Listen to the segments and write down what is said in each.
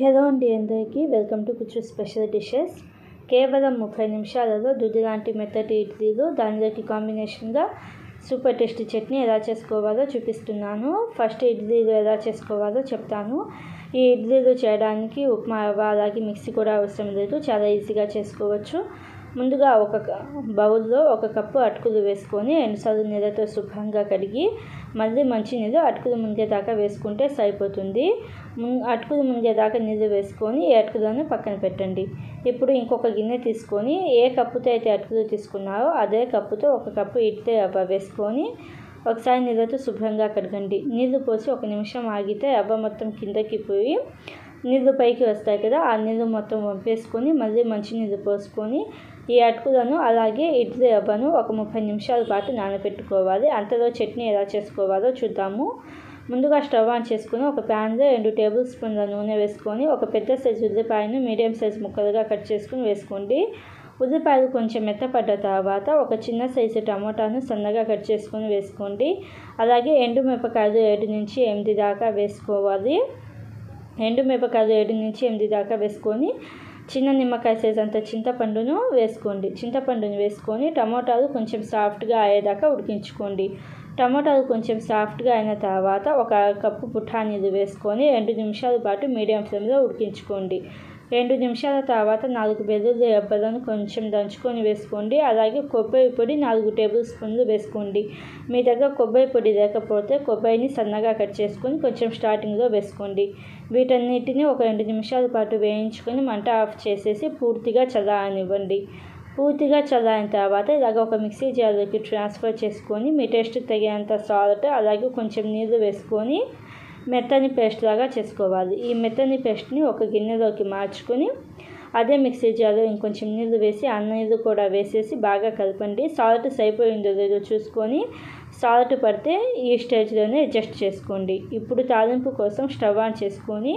Hello అండి, అందరికీ welcome to కుచ్చు స్పెషల్ డిషెస్. కేవలం 30 నిమిషాలలో దుడ్డు లాంటి మెత్తటి ఇడ్లీలు, దానిలోకి కాంబినేషన్గా సూపర్ టేస్టీ చట్నీ ఎలా చేసుకోవాలో చూపిస్తున్నాను. ఫస్ట్ ఇడ్లీలు ఎలా చేసుకోవాలో చెప్తాను. ఈ ఇడ్లీలు చేయడానికి ఉప్మా రవ్వ అలాగే మిక్సీ కూడా అవసరం లేదు, చాలా ఈజీగా చేసుకోవచ్చు. ముందుగా ఒక బౌల్లో 1 కప్పు అటుకులు వేసుకొని 2 సార్లు నీళ్ళతో శుభ్రంగా కడిగి మళ్ళీ మంచి నీళ్ళు అటుకులు మునిగేదాకా వేసుకుంటే సరిపోతుంది. అటుకులు మునిగేదాకా నీళ్ళు వేసుకొని ఈ అటుకులను పక్కన పెట్టండి. ఇప్పుడు ఇంకొక గిన్నె తీసుకొని ఏ కప్పుతో అయితే అటుకులు తీసుకున్నారో అదే కప్పుతో 1 కప్పు ఇడ్లీ రవ్వ వేసుకొని ఒకసారి నీళ్ళతో శుభ్రంగా కడగండి. నీళ్ళు పోసి 1 నిమిషం ఆగితే రవ్వ మొత్తం కిందకి పోయి నీళ్ళు పైకి వస్తాయి కదా, ఆ నీళ్ళు మొత్తం వంపేసుకొని మళ్ళీ మంచినీళ్ళు పోసుకొని ఈ అటుకులను అలాగే ఇడ్లీ రవ్వను ఒక 30 నిమిషాల పాటు నానబెట్టుకోవాలి. అంతలో చట్నీ ఎలా చేసుకోవాలో చూద్దాము. ముందుగా స్టవ్ ఆన్ చేసుకుని ఒక ప్యాన్లో 2 టేబుల్ స్పూన్ల నూనె వేసుకొని ఒక పెద్ద సైజు ఉల్లిపాయను మీడియం సైజు ముక్కలుగా కట్ చేసుకుని వేసుకోండి. ఉల్లిపాయలు కొంచెం మెత్తపడ్డ తర్వాత ఒక చిన్న సైజు టమోటాను సన్నగా కట్ చేసుకొని వేసుకోండి. అలాగే ఎండుమిరపకాయలు 7 నుంచి 8 దాకా వేసుకోవాలి. ఎండుమిరపకాయలు 7 నుంచి 8 దాకా వేసుకొని చిన్న నిమ్మకాయ సైజ్ అంత చింతపండును వేసుకోండి. చింతపండును వేసుకొని టమోటాలు కొంచెం సాఫ్ట్గా అయ్యేదాకా ఉడికించుకోండి. టమోటాలు కొంచెం సాఫ్ట్గా అయిన తర్వాత 1 కప్పు పుఠానీలు వేసుకొని 2 నిమిషాల పాటు మీడియం ఫ్లేమ్లో ఉడికించుకోండి. 2 నిమిషాల తర్వాత 4 వెల్లుల్లి రెబ్బలను కొంచెం దంచుకొని వేసుకోండి. అలాగే కొబ్బరి పొడి 4 టేబుల్ స్పూన్లు వేసుకోండి. మీ దగ్గర కొబ్బరి పొడి లేకపోతే కొబ్బరిని సన్నగా కట్ చేసుకొని కొంచెం స్టార్టింగ్లో వేసుకోండి. వీటన్నిటిని ఒక 2 నిమిషాల పాటు వేయించుకొని మంట ఆఫ్ చేసేసి పూర్తిగా చల్లారనివ్వండి. పూర్తిగా చల్లారిన తర్వాత ఇలాగ ఒక మిక్సీ జార్లోకి ట్రాన్స్ఫర్ చేసుకొని మీ టేస్ట్కి తగినంత సాల్ట్ అలాగే కొంచెం నీళ్ళు వేసుకొని మెత్తని పేస్ట్ లాగా చేసుకోవాలి. ఈ మెత్తని పేస్ట్ని ఒక గిన్నెలోకి మార్చుకొని అదే మిక్సీ జార్లో ఇంకొంచెం నీళ్ళు వేసి ఆ నీళ్ళు కూడా వేసేసి బాగా కలపండి. సాల్ట్ సరిపోయిందో లేదో చూసుకొని సాల్ట్ పడితే ఈ స్టేజ్లోనే అడ్జస్ట్ చేసుకోండి. ఇప్పుడు తాలింపు కోసం స్టవ్ ఆన్ చేసుకొని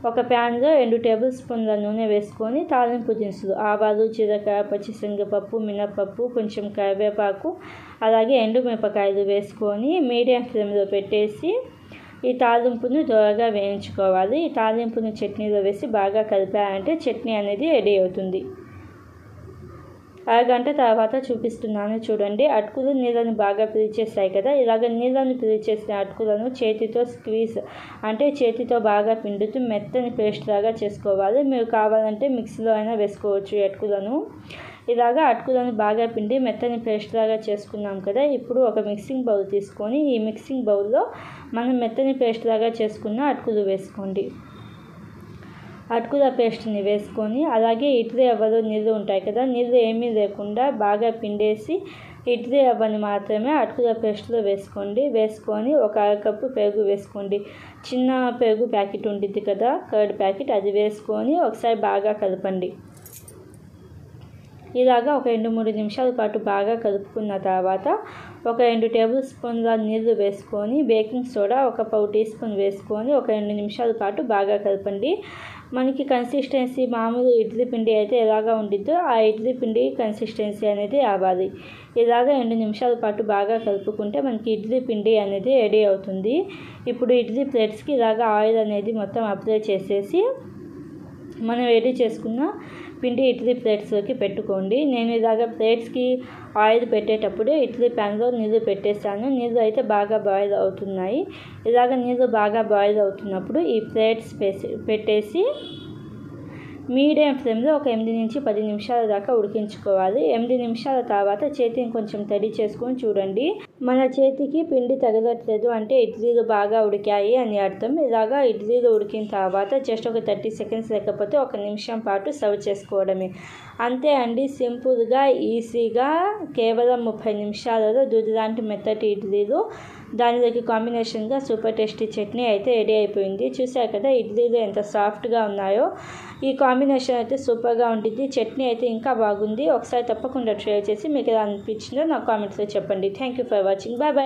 ఒక ప్యాన్లో 2 టేబుల్ స్పూన్ల నూనె వేసుకొని తాలింపు దినుసులు ఆవాలు, జీలకర్ర, పచ్చిశనగపప్పు, మినపప్పు, కొంచెం కరివేపాకు అలాగే ఎండుమిరపకాయలు వేసుకొని మీడియం ఫ్లేమ్లో పెట్టేసి ఈ తాలింపును దోరగా వేయించుకోవాలి. ఈ తాలింపును చట్నీలో వేసి బాగా కలిపారంటే చట్నీ అనేది రెడీ అవుతుంది. అరగంట తర్వాత చూపిస్తున్నాను చూడండి. అటుకులు నీళ్ళని బాగా పీల్చేస్తాయి కదా, ఇలాగ నీళ్ళని పీల్చేసిన అటుకులను చేతితో స్క్వీజ్ అంటే చేతితో బాగా పిండుతూ మెత్తని పేస్ట్ లాగా చేసుకోవాలి. మీరు కావాలంటే మిక్సీలో అయినా వేసుకోవచ్చు ఈ అటుకులను. ఇలాగా అటుకులను బాగా పిండి మెత్తని పేస్ట్ లాగా చేసుకున్నాం కదా. ఇప్పుడు ఒక మిక్సింగ్ బౌల్ తీసుకొని ఈ మిక్సింగ్ బౌల్లో మనం మెత్తని పేస్ట్ లాగా చేసుకున్న అటుకులు వేసుకోండి. అటుకుల పేస్ట్ని వేసుకొని అలాగే ఇడ్లీ రవ్వలో నీళ్ళు ఉంటాయి కదా, నీళ్ళు ఏమీ లేకుండా బాగా పిండేసి ఇడ్లీ రవ్వని మాత్రమే అటుకుల పేస్ట్లో వేసుకోండి. వేసుకొని 1 కప్పు పెరుగు వేసుకోండి. చిన్న పెరుగు ప్యాకెట్ ఉంటుంది కదా, కర్డ్ ప్యాకెట్, అది వేసుకొని ఒకసారి బాగా కలపండి. ఇలాగా ఒక 2-3 నిమిషాల పాటు బాగా కలుపుకున్న తర్వాత ఒక 2 టేబుల్ స్పూన్ల నీళ్ళు వేసుకొని బేకింగ్ సోడా 1 పావు టీ స్పూన్ వేసుకొని ఒక 2 నిమిషాల పాటు బాగా కలపండి. మనకి కన్సిస్టెన్సీ మామూలు ఇడ్లీ పిండి అయితే ఎలాగా ఉండిద్దో ఆ ఇడ్లీ పిండి కన్సిస్టెన్సీ అనేది రావాలి. ఇలాగ 2 నిమిషాల పాటు బాగా కలుపుకుంటే మనకి ఇడ్లీ పిండి అనేది రెడీ అవుతుంది. ఇప్పుడు ఇడ్లీ ప్లేట్స్కి ఇలాగ ఆయిల్ అనేది మొత్తం అప్లై చేసేసి మనం రెడీ చేసుకున్న పిండి ఇడ్లీ ప్లేట్స్లోకి పెట్టుకోండి. నేను ఇలాగ ప్లేట్స్కి ఆయిల్ పెట్టేటప్పుడు ఇడ్లీ ప్యాన్లో నీళ్ళు పెట్టేస్తాను. నీళ్ళు అయితే బాగా బాయిల్ అవుతున్నాయి. ఇలాగ నీళ్ళు బాగా బాయిల్ అవుతున్నప్పుడు ఈ ప్లేట్స్ పెట్టేసి మీడియం ఫ్లేమ్లో ఒక 8 నుంచి 10 నిమిషాల దాకా ఉడికించుకోవాలి. 8 నిమిషాల తర్వాత చేతిని కొంచెం తడి చేసుకొని చూడండి. మన చేతికి పిండి తగలట్లేదు అంటే ఇడ్లీలు బాగా ఉడికాయి అని అర్థం. ఇలాగా ఇడ్లీలు ఉడికిన తర్వాత జస్ట్ ఒక 30 సెకండ్స్ లేకపోతే 1 నిమిషం పాటు సర్వ్ చేసుకోవడమే. అంతే అండి, సింపుల్గా ఈజీగా కేవలం 30 నిమిషాలలో దూది లాంటి మెత్తటి ఇడ్లీలు, దానిలోకి కాంబినేషన్గా సూపర్ టేస్టీ చట్నీ అయితే రెడీ అయిపోయింది. చూసారు కదా ఇడ్లీలు ఎంత సాఫ్ట్గా ఉన్నాయో. ఈ కాంబినేషన్ అయితే సూపర్గా ఉంటుంది. చట్నీ అయితే ఇంకా బాగుంది. ఒకసారి తప్పకుండా ట్రై చేసి మీకు ఎలా అనిపించిందో నాకు కామెంట్స్లో చెప్పండి. Thank you for watching. Bye bye.